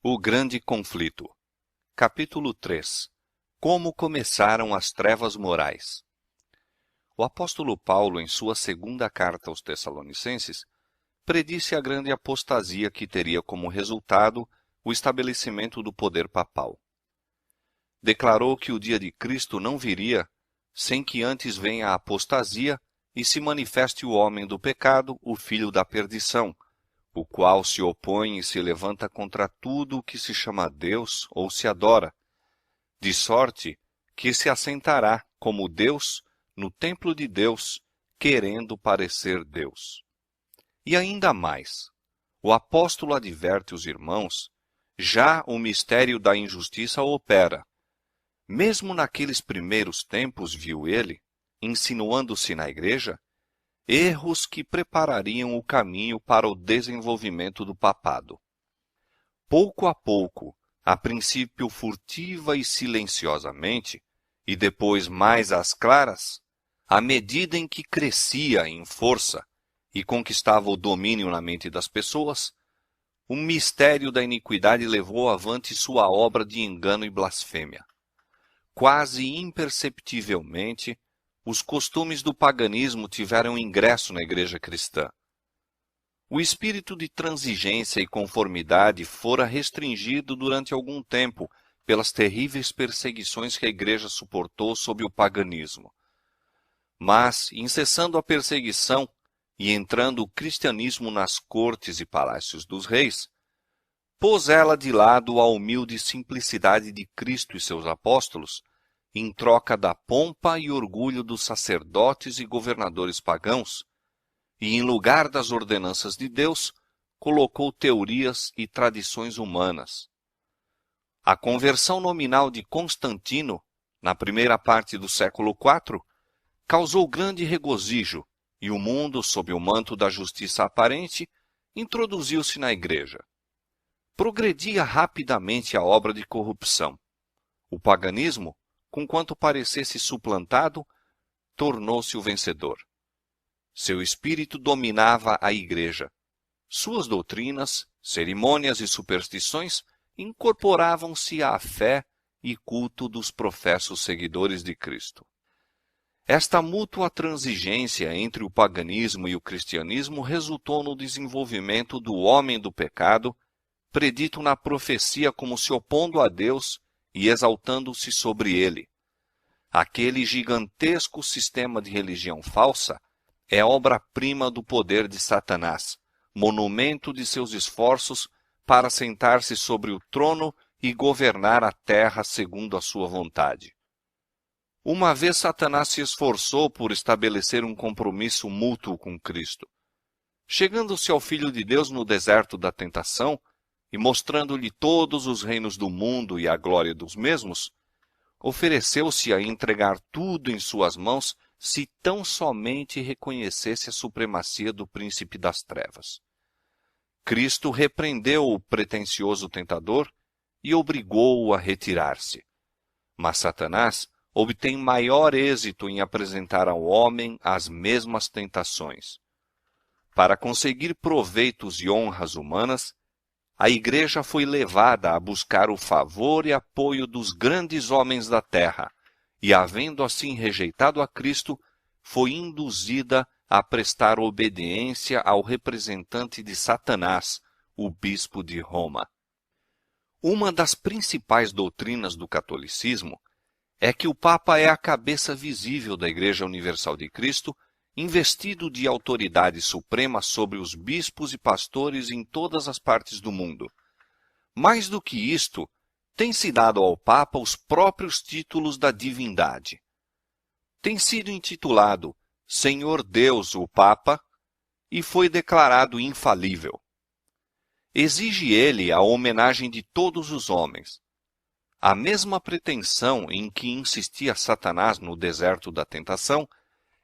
O grande conflito. Capítulo 3. Como começaram as trevas morais. O apóstolo Paulo, em sua segunda carta aos Tessalonicenses, predisse a grande apostasia que teria como resultado o estabelecimento do poder papal. Declarou que o dia de Cristo não viria sem que antes venha a apostasia e se manifeste o homem do pecado, o filho da perdição, o qual se opõe e se levanta contra tudo o que se chama Deus ou se adora, de sorte que se assentará como Deus no templo de Deus, querendo parecer Deus. E ainda mais, o apóstolo adverte os irmãos, já o mistério da injustiça opera. Mesmo naqueles primeiros tempos, viu ele, insinuando-se na igreja, erros que preparariam o caminho para o desenvolvimento do papado. Pouco a pouco, a princípio furtiva e silenciosamente, e depois mais às claras, à medida em que crescia em força e conquistava o domínio na mente das pessoas, o mistério da iniquidade levou avante sua obra de engano e blasfêmia. Quase imperceptivelmente, os costumes do paganismo tiveram ingresso na igreja cristã. O espírito de transigência e conformidade fora restringido durante algum tempo pelas terríveis perseguições que a igreja suportou sob o paganismo. Mas, incessando a perseguição e entrando o cristianismo nas cortes e palácios dos reis, pôs ela de lado a humilde simplicidade de Cristo e seus apóstolos, em troca da pompa e orgulho dos sacerdotes e governadores pagãos, e em lugar das ordenanças de Deus, colocou teorias e tradições humanas. A conversão nominal de Constantino, na primeira parte do século IV, causou grande regozijo, e o mundo, sob o manto da justiça aparente, introduziu-se na igreja. Progredia rapidamente a obra de corrupção. O paganismo, conquanto parecesse suplantado, tornou-se o vencedor. Seu espírito dominava a igreja. Suas doutrinas, cerimônias e superstições incorporavam-se à fé e culto dos professos seguidores de Cristo. Esta mútua transigência entre o paganismo e o cristianismo resultou no desenvolvimento do homem do pecado, predito na profecia como se opondo a Deus e exaltando-se sobre ele. Aquele gigantesco sistema de religião falsa é obra-prima do poder de Satanás, monumento de seus esforços para sentar-se sobre o trono e governar a terra segundo a sua vontade. Uma vez Satanás se esforçou por estabelecer um compromisso mútuo com Cristo. Chegando-se ao Filho de Deus no deserto da tentação, e mostrando-lhe todos os reinos do mundo e a glória dos mesmos, ofereceu-se a entregar tudo em suas mãos se tão somente reconhecesse a supremacia do príncipe das trevas. Cristo repreendeu o pretensioso tentador e obrigou-o a retirar-se. Mas Satanás obtém maior êxito em apresentar ao homem as mesmas tentações. Para conseguir proveitos e honras humanas, a igreja foi levada a buscar o favor e apoio dos grandes homens da terra, e, havendo assim rejeitado a Cristo, foi induzida a prestar obediência ao representante de Satanás, o bispo de Roma. Uma das principais doutrinas do catolicismo é que o Papa é a cabeça visível da Igreja Universal de Cristo, investido de autoridade suprema sobre os bispos e pastores em todas as partes do mundo. Mais do que isto, tem-se dado ao Papa os próprios títulos da divindade. Tem sido intitulado Senhor Deus o Papa e foi declarado infalível. Exige ele a homenagem de todos os homens. A mesma pretensão em que insistia Satanás no deserto da tentação,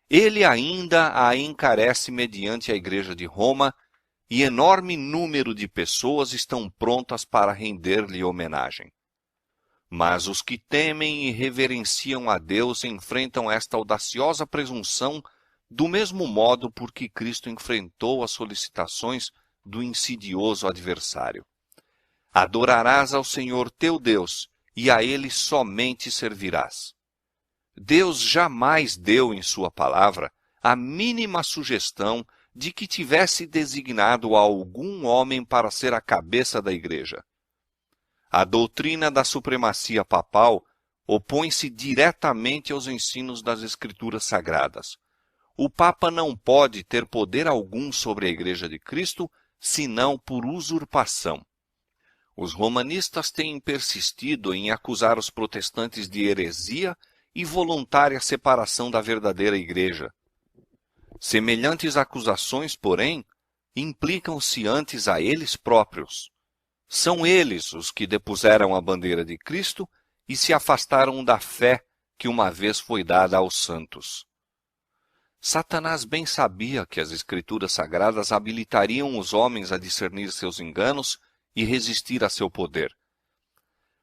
ele ainda a encarece mediante a Igreja de Roma, e enorme número de pessoas estão prontas para render-lhe homenagem. Mas os que temem e reverenciam a Deus enfrentam esta audaciosa presunção do mesmo modo por que Cristo enfrentou as solicitações do insidioso adversário. Adorarás ao Senhor teu Deus, e a Ele somente servirás. Deus jamais deu em sua palavra a mínima sugestão de que tivesse designado algum homem para ser a cabeça da igreja. A doutrina da supremacia papal opõe-se diretamente aos ensinos das Escrituras Sagradas. O Papa não pode ter poder algum sobre a Igreja de Cristo, senão por usurpação. Os romanistas têm persistido em acusar os protestantes de heresia e voluntária separação da verdadeira Igreja. Semelhantes acusações, porém, implicam-se antes a eles próprios. São eles os que depuseram a bandeira de Cristo e se afastaram da fé que uma vez foi dada aos santos. Satanás bem sabia que as Escrituras Sagradas habilitariam os homens a discernir seus enganos e resistir a seu poder.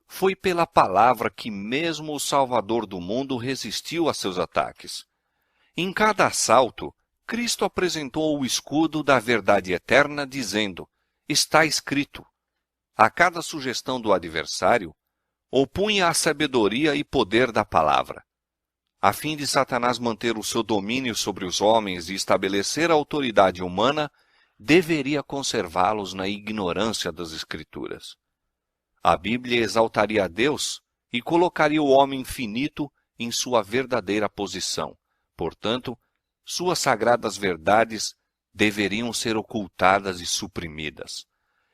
Foi pela palavra que mesmo o Salvador do mundo resistiu a seus ataques. Em cada assalto, Cristo apresentou o escudo da verdade eterna, dizendo: está escrito. A cada sugestão do adversário, opunha a sabedoria e poder da palavra. A fim de Satanás manter o seu domínio sobre os homens e estabelecer a autoridade humana, deveria conservá-los na ignorância das Escrituras. A Bíblia exaltaria a Deus e colocaria o homem finito em sua verdadeira posição. Portanto, suas sagradas verdades deveriam ser ocultadas e suprimidas.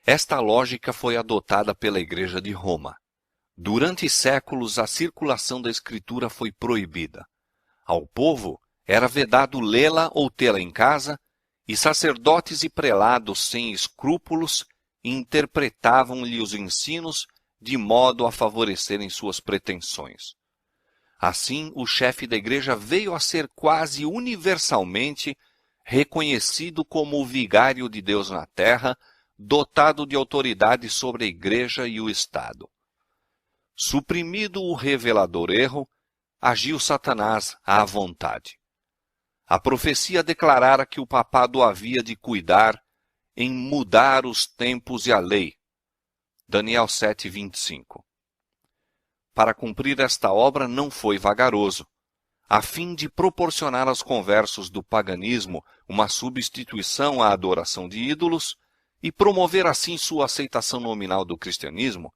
Esta lógica foi adotada pela Igreja de Roma. Durante séculos, a circulação da Escritura foi proibida. Ao povo era vedado lê-la ou tê-la em casa, e sacerdotes e prelados sem escrúpulos interpretavam-lhe os ensinos de modo a favorecerem suas pretensões. Assim, o chefe da igreja veio a ser quase universalmente reconhecido como o vigário de Deus na terra, dotado de autoridade sobre a igreja e o Estado. Suprimido o revelador erro, agiu Satanás à vontade. A profecia declarara que o papado havia de cuidar em mudar os tempos e a lei. Daniel 7:25. Para cumprir esta obra não foi vagaroso. A fim de proporcionar aos conversos do paganismo uma substituição à adoração de ídolos e promover assim sua aceitação nominal do cristianismo,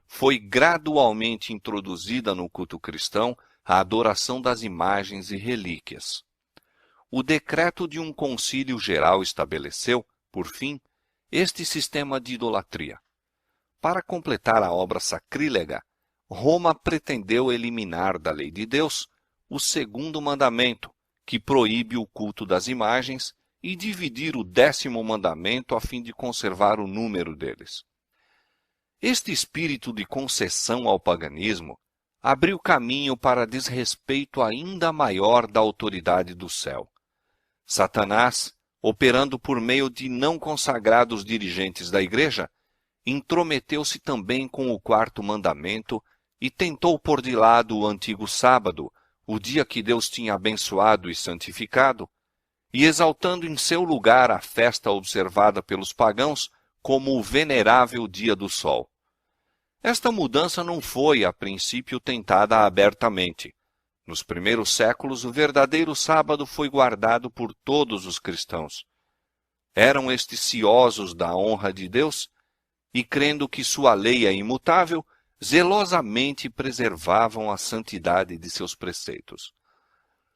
foi gradualmente introduzida no culto cristão a adoração das imagens e relíquias. O decreto de um concílio geral estabeleceu, por fim, este sistema de idolatria. Para completar a obra sacrílega, Roma pretendeu eliminar da lei de Deus o segundo mandamento, que proíbe o culto das imagens, e dividir o 10º mandamento a fim de conservar o número deles. Este espírito de concessão ao paganismo abriu caminho para desrespeito ainda maior da autoridade do céu. Satanás, operando por meio de não consagrados dirigentes da igreja, intrometeu-se também com o 4º mandamento e tentou pôr de lado o antigo sábado, o dia que Deus tinha abençoado e santificado, e exaltando em seu lugar a festa observada pelos pagãos como o venerável dia do sol. Esta mudança não foi, a princípio, tentada abertamente. Nos primeiros séculos, o verdadeiro sábado foi guardado por todos os cristãos. Eram estes ciosos da honra de Deus e, crendo que sua lei é imutável, zelosamente preservavam a santidade de seus preceitos.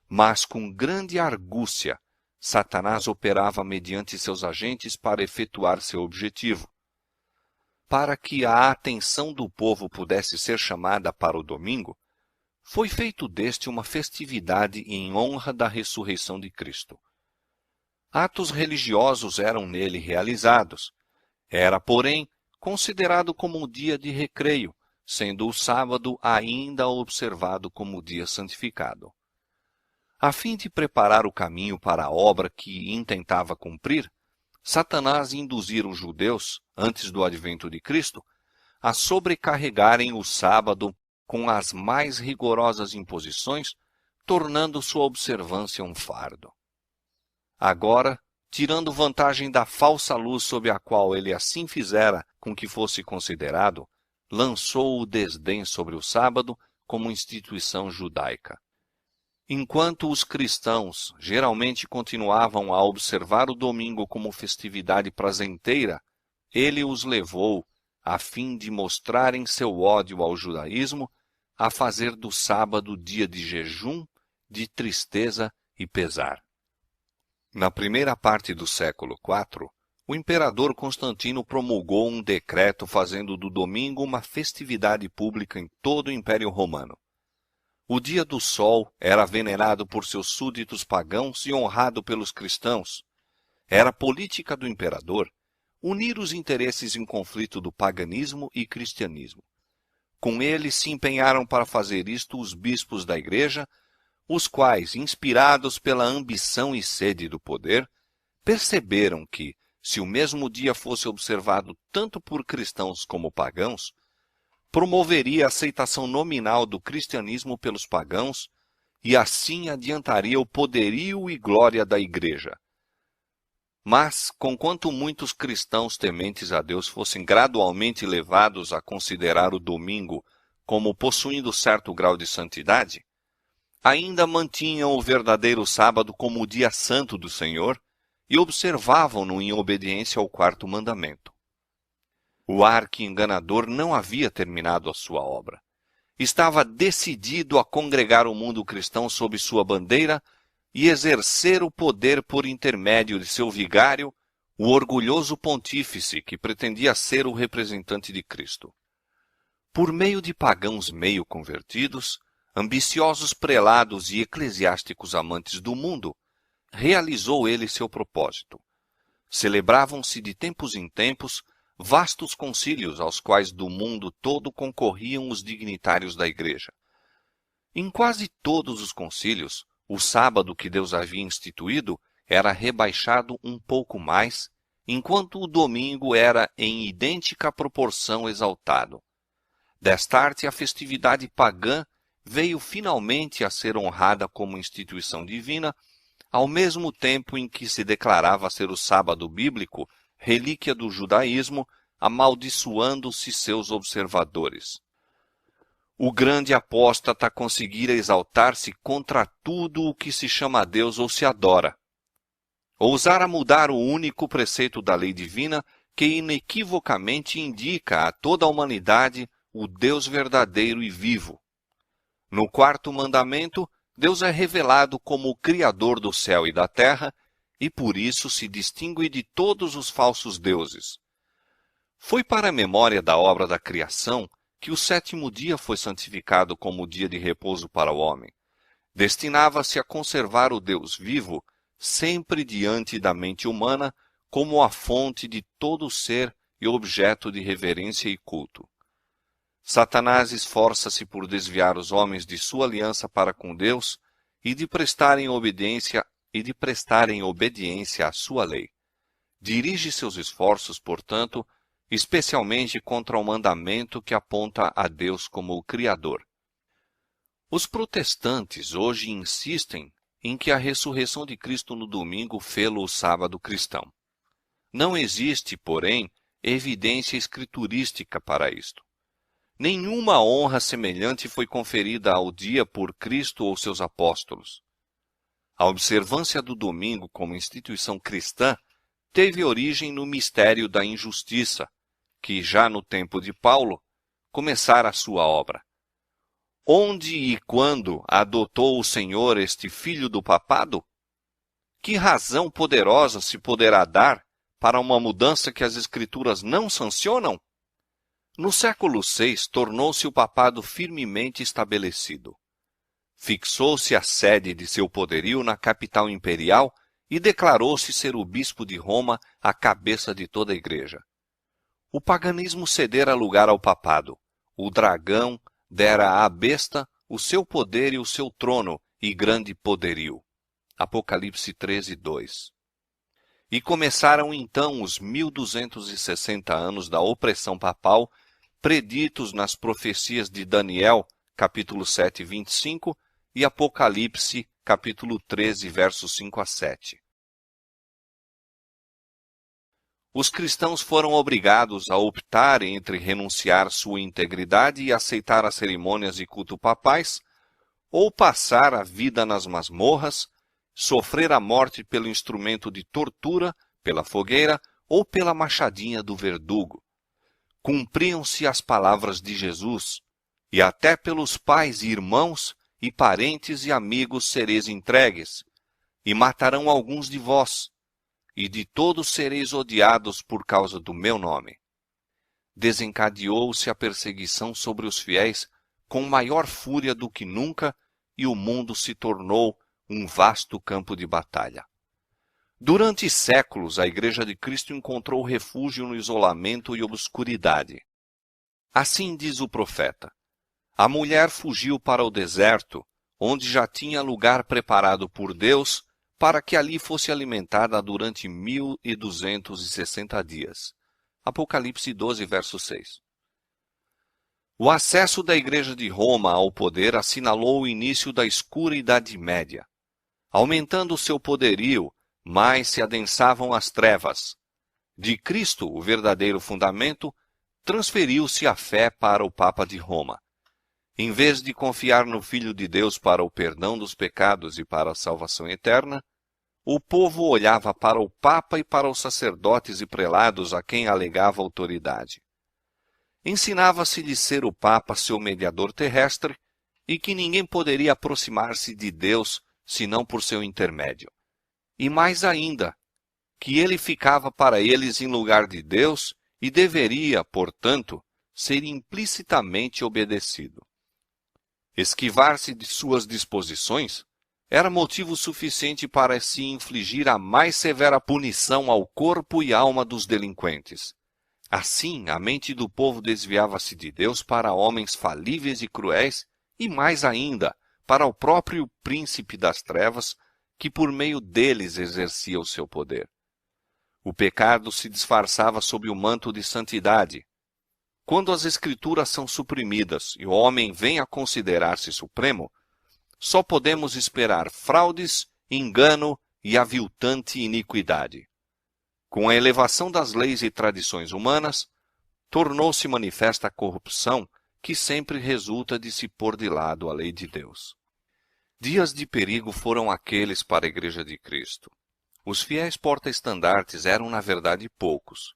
Mas, com grande argúcia, Satanás operava mediante seus agentes para efetuar seu objetivo. Para que a atenção do povo pudesse ser chamada para o domingo, foi feito deste uma festividade em honra da ressurreição de Cristo. Atos religiosos eram nele realizados. Era, porém, considerado como um dia de recreio, sendo o sábado ainda observado como dia santificado. A fim de preparar o caminho para a obra que intentava cumprir, Satanás induzira os judeus, antes do advento de Cristo, a sobrecarregarem o sábado com as mais rigorosas imposições, tornando sua observância um fardo. Agora, tirando vantagem da falsa luz sob a qual ele assim fizera com que fosse considerado, lançou o desdém sobre o sábado como instituição judaica. Enquanto os cristãos geralmente continuavam a observar o domingo como festividade prazenteira, ele os levou, a fim de mostrarem seu ódio ao judaísmo, a fazer do sábado dia de jejum, de tristeza e pesar. Na primeira parte do século IV, o imperador Constantino promulgou um decreto fazendo do domingo uma festividade pública em todo o Império Romano. O dia do sol era venerado por seus súditos pagãos e honrado pelos cristãos. Era política do imperador unir os interesses em conflito do paganismo e cristianismo. Com ele se empenharam para fazer isto os bispos da igreja, os quais, inspirados pela ambição e sede do poder, perceberam que, se o mesmo dia fosse observado tanto por cristãos como pagãos, promoveria a aceitação nominal do cristianismo pelos pagãos e assim adiantaria o poderio e glória da igreja. Mas, conquanto muitos cristãos tementes a Deus fossem gradualmente levados a considerar o domingo como possuindo certo grau de santidade, ainda mantinham o verdadeiro sábado como o dia santo do Senhor e observavam-no em obediência ao quarto mandamento. O arqui-enganador não havia terminado a sua obra. Estava decidido a congregar o mundo cristão sob sua bandeira e exercer o poder por intermédio de seu vigário, o orgulhoso pontífice que pretendia ser o representante de Cristo. Por meio de pagãos meio convertidos, ambiciosos prelados e eclesiásticos amantes do mundo, realizou ele seu propósito. Celebravam-se de tempos em tempos vastos concílios aos quais do mundo todo concorriam os dignitários da igreja. Em quase todos os concílios, o sábado que Deus havia instituído era rebaixado um pouco mais, enquanto o domingo era em idêntica proporção exaltado. Destarte, a festividade pagã veio finalmente a ser honrada como instituição divina, ao mesmo tempo em que se declarava ser o sábado bíblico relíquia do judaísmo, amaldiçoando-se seus observadores. O grande apóstata conseguira exaltar-se contra tudo o que se chama a Deus ou se adora. Ousara mudar o único preceito da lei divina que inequivocamente indica a toda a humanidade o Deus verdadeiro e vivo. No quarto mandamento, Deus é revelado como o Criador do céu e da terra, e por isso se distingue de todos os falsos deuses. Foi para a memória da obra da criação que o sétimo dia foi santificado como dia de repouso para o homem. Destinava-se a conservar o Deus vivo, sempre diante da mente humana, como a fonte de todo o ser e objeto de reverência e culto. Satanás esforça-se por desviar os homens de sua aliança para com Deus e de prestarem obediência à sua lei. Dirige seus esforços, portanto, especialmente contra o mandamento que aponta a Deus como o Criador. Os protestantes hoje insistem em que a ressurreição de Cristo no domingo fê-lo o sábado cristão. Não existe, porém, evidência escriturística para isto. Nenhuma honra semelhante foi conferida ao dia por Cristo ou seus apóstolos. A observância do domingo como instituição cristã teve origem no mistério da injustiça, que já no tempo de Paulo começara a sua obra. Onde e quando adotou o Senhor este filho do papado? Que razão poderosa se poderá dar para uma mudança que as Escrituras não sancionam? No século VI, tornou-se o papado firmemente estabelecido. Fixou-se a sede de seu poderio na capital imperial e declarou-se ser o bispo de Roma a cabeça de toda a igreja. O paganismo cedera lugar ao papado. O dragão dera à besta o seu poder e o seu trono e grande poderio. Apocalipse 13:2. E começaram então os 1260 anos da opressão papal, preditos nas profecias de Daniel, capítulo 7, 25, e Apocalipse, capítulo 13, versos 5 a 7. os cristãos foram obrigados a optar entre renunciar sua integridade e aceitar as cerimônias de culto papais, ou passar a vida nas masmorras, sofrer a morte pelo instrumento de tortura, pela fogueira ou pela machadinha do verdugo. Cumpriam-se as palavras de Jesus, e até pelos pais e irmãos e parentes e amigos sereis entregues, e matarão alguns de vós, e de todos sereis odiados por causa do meu nome. Desencadeou-se a perseguição sobre os fiéis com maior fúria do que nunca, e o mundo se tornou um vasto campo de batalha. Durante séculos, a Igreja de Cristo encontrou refúgio no isolamento e obscuridade. Assim diz o profeta: a mulher fugiu para o deserto, onde já tinha lugar preparado por Deus, para que ali fosse alimentada durante 1260 dias. Apocalipse 12, verso 6. O acesso da Igreja de Roma ao poder assinalou o início da escura Idade Média. Aumentando seu poderio, mais se adensavam as trevas. De Cristo, o verdadeiro fundamento, transferiu-se a fé para o Papa de Roma. Em vez de confiar no Filho de Deus para o perdão dos pecados e para a salvação eterna, o povo olhava para o Papa e para os sacerdotes e prelados a quem alegava autoridade. Ensinava-se-lhe ser o Papa seu mediador terrestre e que ninguém poderia aproximar-se de Deus senão por seu intermédio. E mais ainda, que ele ficava para eles em lugar de Deus e deveria, portanto, ser implicitamente obedecido. Esquivar-se de suas disposições era motivo suficiente para se infligir a mais severa punição ao corpo e alma dos delinquentes. Assim, a mente do povo desviava-se de Deus para homens falíveis e cruéis, e mais ainda, para o próprio príncipe das trevas, que por meio deles exercia o seu poder. O pecado se disfarçava sob o manto de santidade. Quando as Escrituras são suprimidas e o homem vem a considerar-se supremo, só podemos esperar fraudes, engano e aviltante iniquidade. Com a elevação das leis e tradições humanas, tornou-se manifesta a corrupção que sempre resulta de se pôr de lado a lei de Deus. Dias de perigo foram aqueles para a Igreja de Cristo. Os fiéis porta-estandartes eram, na verdade, poucos.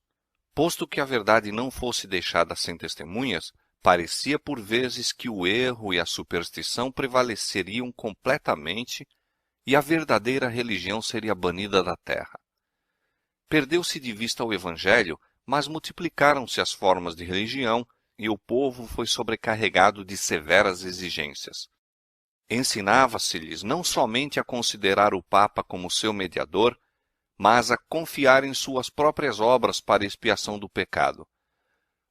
Posto que a verdade não fosse deixada sem testemunhas, parecia por vezes que o erro e a superstição prevaleceriam completamente e a verdadeira religião seria banida da terra. Perdeu-se de vista o Evangelho, mas multiplicaram-se as formas de religião e o povo foi sobrecarregado de severas exigências. Ensinava-se-lhes não somente a considerar o Papa como seu mediador, mas a confiar em suas próprias obras para expiação do pecado.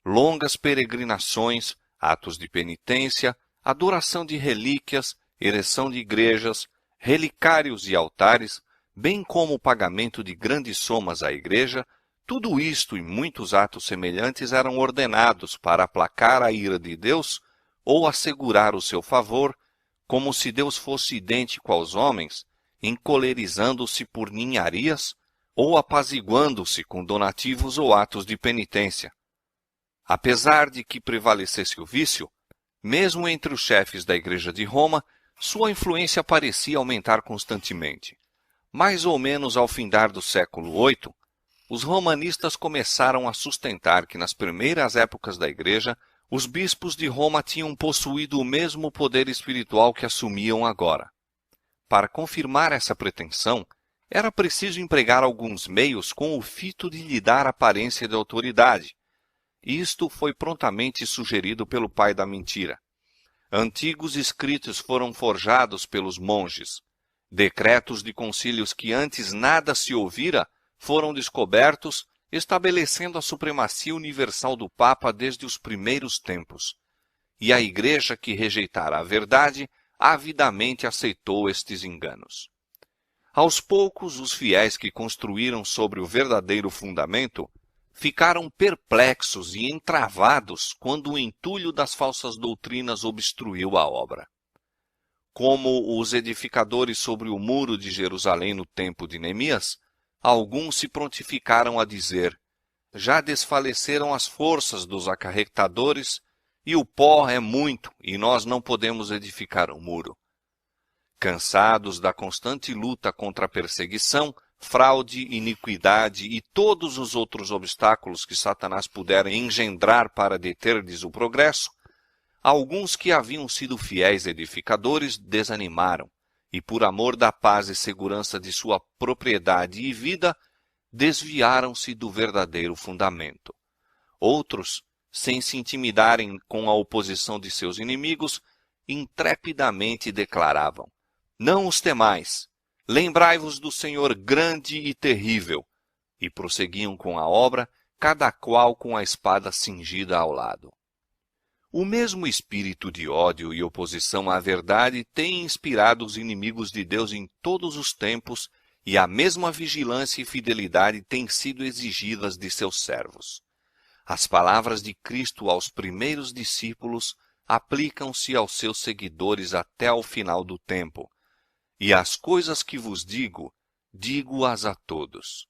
Longas peregrinações, atos de penitência, adoração de relíquias, ereção de igrejas, relicários e altares, bem como o pagamento de grandes somas à igreja, tudo isto e muitos atos semelhantes eram ordenados para aplacar a ira de Deus ou assegurar o seu favor, como se Deus fosse idêntico aos homens, encolerizando-se por ninharias ou apaziguando-se com donativos ou atos de penitência. Apesar de que prevalecesse o vício, mesmo entre os chefes da Igreja de Roma, sua influência parecia aumentar constantemente. Mais ou menos ao findar do século VIII, os romanistas começaram a sustentar que nas primeiras épocas da Igreja, os bispos de Roma tinham possuído o mesmo poder espiritual que assumiam agora. Para confirmar essa pretensão, era preciso empregar alguns meios com o fito de lhe dar aparência de autoridade. Isto foi prontamente sugerido pelo pai da mentira. Antigos escritos foram forjados pelos monges. Decretos de concílios que antes nada se ouvira foram descobertos, estabelecendo a supremacia universal do Papa desde os primeiros tempos. E a Igreja que rejeitara a verdade, avidamente aceitou estes enganos. Aos poucos, os fiéis que construíram sobre o verdadeiro fundamento ficaram perplexos e entravados quando o entulho das falsas doutrinas obstruiu a obra. Como os edificadores sobre o muro de Jerusalém no tempo de Neemias, alguns se prontificaram a dizer: já desfaleceram as forças dos acarretadores, e o pó é muito, e nós não podemos edificar um muro. Cansados da constante luta contra a perseguição, fraude, iniquidade e todos os outros obstáculos que Satanás pudera engendrar para deter-lhes o progresso, alguns que haviam sido fiéis edificadores desanimaram, e por amor da paz e segurança de sua propriedade e vida, desviaram-se do verdadeiro fundamento. Outros, sem se intimidarem com a oposição de seus inimigos, intrepidamente declaravam: não os temais, lembrai-vos do Senhor grande e terrível, e prosseguiam com a obra, cada qual com a espada cingida ao lado. O mesmo espírito de ódio e oposição à verdade tem inspirado os inimigos de Deus em todos os tempos, e a mesma vigilância e fidelidade têm sido exigidas de seus servos. As palavras de Cristo aos primeiros discípulos aplicam-se aos seus seguidores até ao final do tempo. E as coisas que vos digo, digo-as a todos.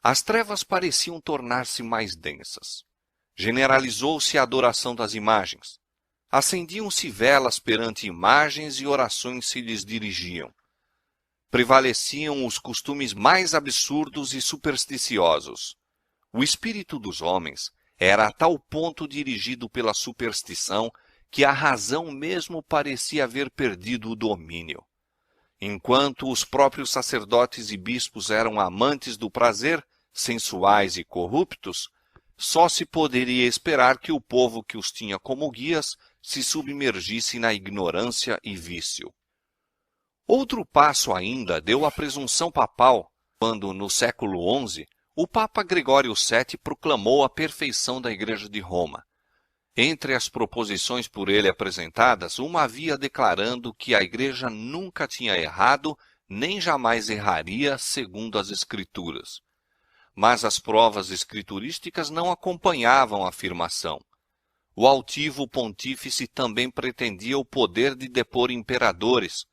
As trevas pareciam tornar-se mais densas. Generalizou-se a adoração das imagens. Acendiam-se velas perante imagens e orações se lhes dirigiam. Prevaleciam os costumes mais absurdos e supersticiosos. O espírito dos homens era a tal ponto dirigido pela superstição que a razão mesmo parecia haver perdido o domínio. Enquanto os próprios sacerdotes e bispos eram amantes do prazer, sensuais e corruptos, só se poderia esperar que o povo que os tinha como guias se submergisse na ignorância e vício. Outro passo ainda deu a presunção papal, quando, no século XI, o Papa Gregório VII proclamou a perfeição da Igreja de Roma. Entre as proposições por ele apresentadas, uma havia declarando que a Igreja nunca tinha errado, nem jamais erraria, segundo as Escrituras. Mas as provas escriturísticas não acompanhavam a afirmação. O altivo pontífice também pretendia o poder de depor imperadores,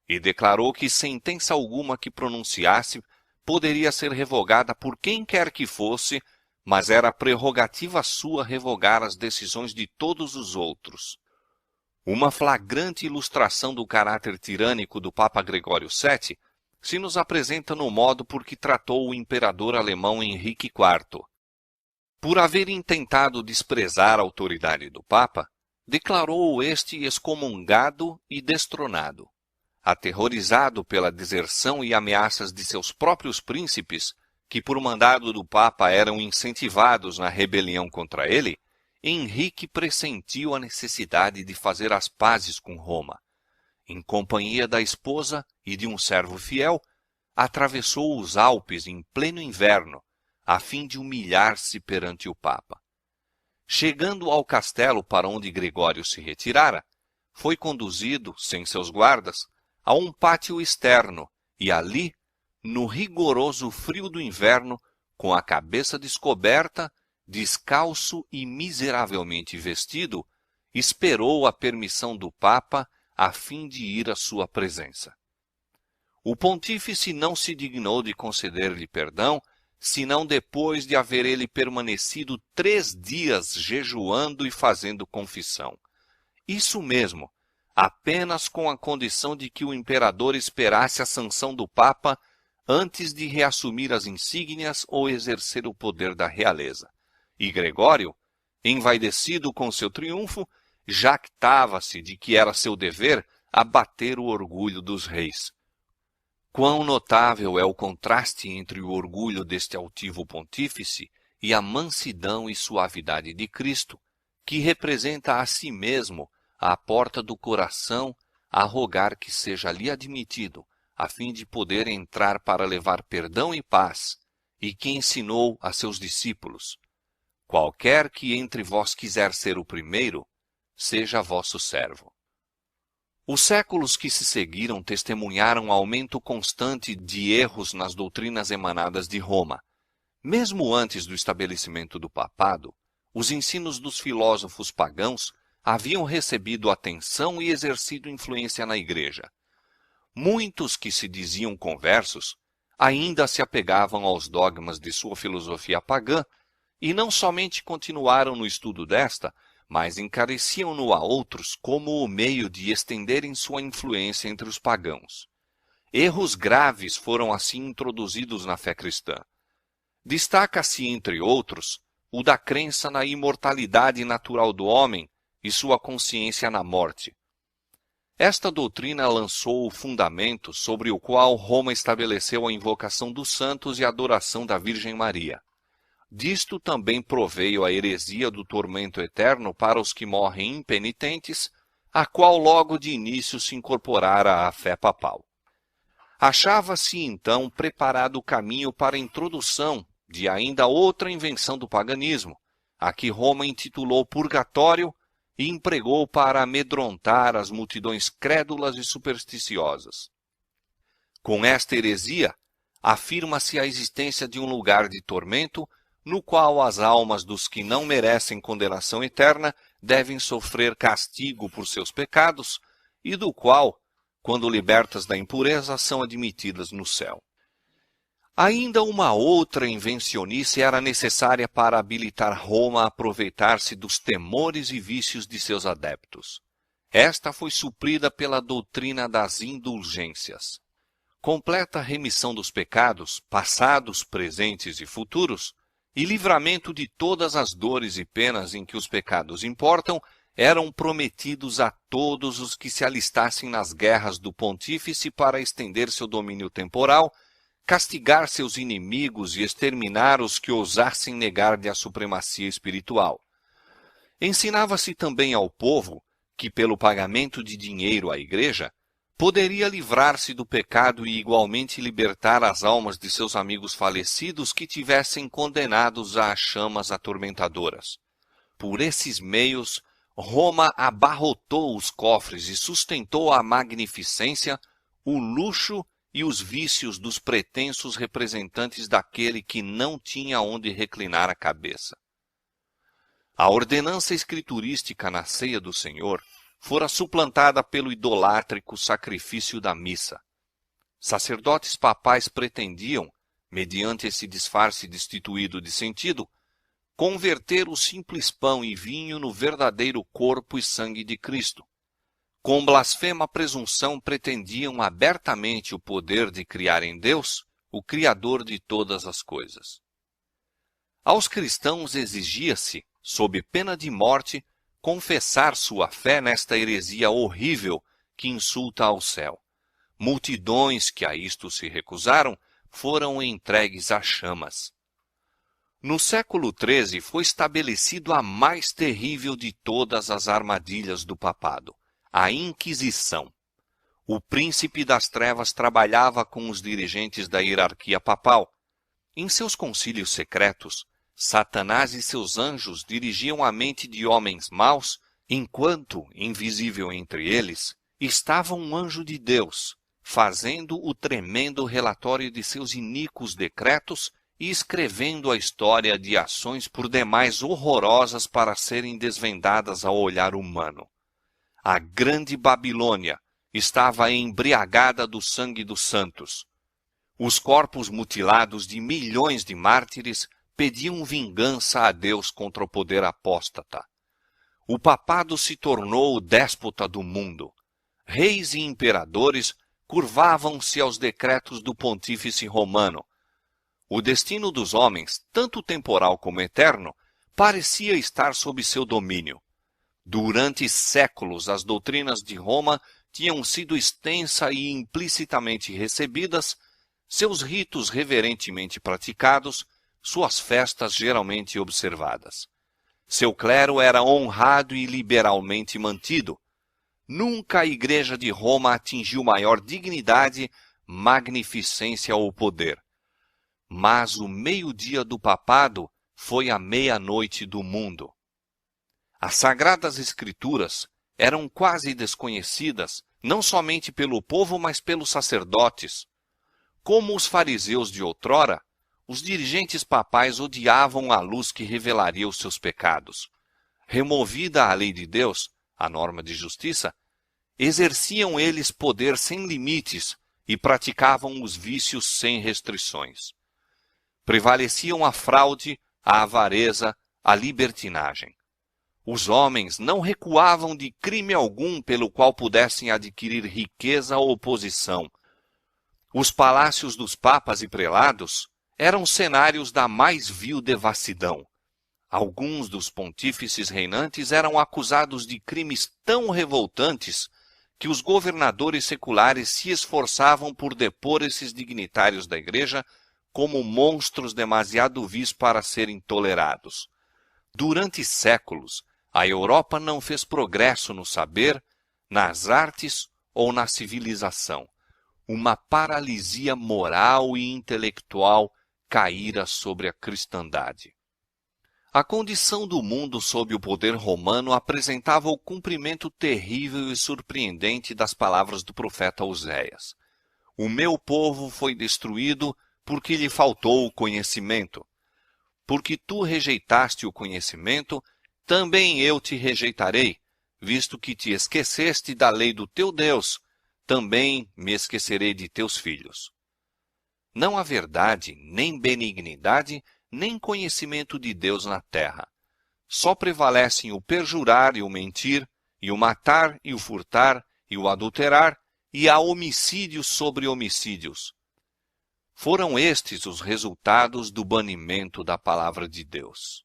e declarou que sentença alguma que pronunciasse poderia ser revogada por quem quer que fosse, mas era prerrogativa sua revogar as decisões de todos os outros. Uma flagrante ilustração do caráter tirânico do Papa Gregório VII se nos apresenta no modo por que tratou o imperador alemão Henrique IV. Por haver intentado desprezar a autoridade do Papa, declarou-o este excomungado e destronado. Aterrorizado pela deserção e ameaças de seus próprios príncipes, que por mandado do Papa eram incentivados na rebelião contra ele, Henrique pressentiu a necessidade de fazer as pazes com Roma. Em companhia da esposa e de um servo fiel, atravessou os Alpes em pleno inverno, a fim de humilhar-se perante o Papa. Chegando ao castelo para onde Gregório se retirara, foi conduzido, sem seus guardas, a um pátio externo, e ali, no rigoroso frio do inverno, com a cabeça descoberta, descalço e miseravelmente vestido, esperou a permissão do Papa a fim de ir à sua presença. O pontífice não se dignou de conceder-lhe perdão, senão depois de haver ele permanecido 3 dias jejuando e fazendo confissão. Isso mesmo, apenas com a condição de que o imperador esperasse a sanção do Papa antes de reassumir as insígnias ou exercer o poder da realeza. E Gregório, envaidecido com seu triunfo, jactava-se de que era seu dever abater o orgulho dos reis. Quão notável é o contraste entre o orgulho deste altivo pontífice e a mansidão e suavidade de Cristo, que representa a si mesmo à porta do coração a rogar que seja lhe admitido, a fim de poder entrar para levar perdão e paz, e que ensinou a seus discípulos: qualquer que entre vós quiser ser o primeiro, seja vosso servo. Os séculos que se seguiram testemunharam aumento constante de erros nas doutrinas emanadas de Roma. Mesmo antes do estabelecimento do papado, os ensinos dos filósofos pagãos haviam recebido atenção e exercido influência na Igreja. Muitos que se diziam conversos ainda se apegavam aos dogmas de sua filosofia pagã e não somente continuaram no estudo desta, mas encareciam-no a outros como o meio de estenderem sua influência entre os pagãos. Erros graves foram assim introduzidos na fé cristã. Destaca-se, entre outros, o da crença na imortalidade natural do homem e sua consciência na morte. Esta doutrina lançou o fundamento sobre o qual Roma estabeleceu a invocação dos santos e a adoração da Virgem Maria. Disto também proveio a heresia do tormento eterno para os que morrem impenitentes, a qual logo de início se incorporara à fé papal. Achava-se então preparado o caminho para a introdução de ainda outra invenção do paganismo, a que Roma intitulou purgatório e empregou para amedrontar as multidões crédulas e supersticiosas. Com esta heresia, afirma-se a existência de um lugar de tormento no qual as almas dos que não merecem condenação eterna devem sofrer castigo por seus pecados e do qual, quando libertas da impureza, são admitidas no céu. Ainda uma outra invencionice era necessária para habilitar Roma a aproveitar-se dos temores e vícios de seus adeptos. Esta foi suprida pela doutrina das indulgências. Completa remissão dos pecados, passados, presentes e futuros, e livramento de todas as dores e penas em que os pecados importam, eram prometidos a todos os que se alistassem nas guerras do pontífice para estender seu domínio temporal, castigar seus inimigos e exterminar os que ousassem negar-lhe a supremacia espiritual. Ensinava-se também ao povo que, pelo pagamento de dinheiro à igreja, poderia livrar-se do pecado e igualmente libertar as almas de seus amigos falecidos que tivessem condenados às chamas atormentadoras. Por esses meios, Roma abarrotou os cofres e sustentou a magnificência, o luxo e os vícios dos pretensos representantes daquele que não tinha onde reclinar a cabeça. A ordenança escriturística na ceia do Senhor fora suplantada pelo idolátrico sacrifício da missa. Sacerdotes papais pretendiam, mediante esse disfarce destituído de sentido, converter o simples pão e vinho no verdadeiro corpo e sangue de Cristo. Com blasfema presunção pretendiam abertamente o poder de criar em Deus, o Criador de todas as coisas. Aos cristãos exigia-se, sob pena de morte, confessar sua fé nesta heresia horrível que insulta ao céu. Multidões que a isto se recusaram foram entregues às chamas. No século XIII foi estabelecido a mais terrível de todas as armadilhas do papado, a Inquisição. O príncipe das trevas trabalhava com os dirigentes da hierarquia papal. Em seus concílios secretos, Satanás e seus anjos dirigiam a mente de homens maus, enquanto, invisível entre eles, estava um anjo de Deus, fazendo o tremendo relatório de seus iníquos decretos e escrevendo a história de ações por demais horrorosas para serem desvendadas ao olhar humano. A grande Babilônia estava embriagada do sangue dos santos. Os corpos mutilados de milhões de mártires pediam vingança a Deus contra o poder apóstata. O papado se tornou o déspota do mundo. Reis e imperadores curvavam-se aos decretos do pontífice romano. O destino dos homens, tanto temporal como eterno, parecia estar sob seu domínio. Durante séculos, as doutrinas de Roma tinham sido extensa e implicitamente recebidas, seus ritos reverentemente praticados, suas festas geralmente observadas. Seu clero era honrado e liberalmente mantido. Nunca a Igreja de Roma atingiu maior dignidade, magnificência ou poder. Mas o meio-dia do papado foi a meia-noite do mundo. As Sagradas Escrituras eram quase desconhecidas, não somente pelo povo, mas pelos sacerdotes. Como os fariseus de outrora, os dirigentes papais odiavam a luz que revelaria os seus pecados. Removida a lei de Deus, a norma de justiça, exerciam eles poder sem limites e praticavam os vícios sem restrições. Prevaleciam a fraude, a avareza, a libertinagem. Os homens não recuavam de crime algum pelo qual pudessem adquirir riqueza ou posição. Os palácios dos papas e prelados eram cenários da mais vil devassidão. Alguns dos pontífices reinantes eram acusados de crimes tão revoltantes que os governadores seculares se esforçavam por depor esses dignitários da Igreja como monstros demasiado vis para serem tolerados. Durante séculos, a Europa não fez progresso no saber, nas artes ou na civilização. Uma paralisia moral e intelectual caíra sobre a cristandade. A condição do mundo sob o poder romano apresentava o cumprimento terrível e surpreendente das palavras do profeta Oséias. O meu povo foi destruído porque lhe faltou o conhecimento. Porque tu rejeitaste o conhecimento, também eu te rejeitarei, visto que te esqueceste da lei do teu Deus, também me esquecerei de teus filhos. Não há verdade, nem benignidade, nem conhecimento de Deus na terra. Só prevalecem o perjurar e o mentir, e o matar e o furtar, e o adulterar, e há homicídios sobre homicídios. Foram estes os resultados do banimento da palavra de Deus.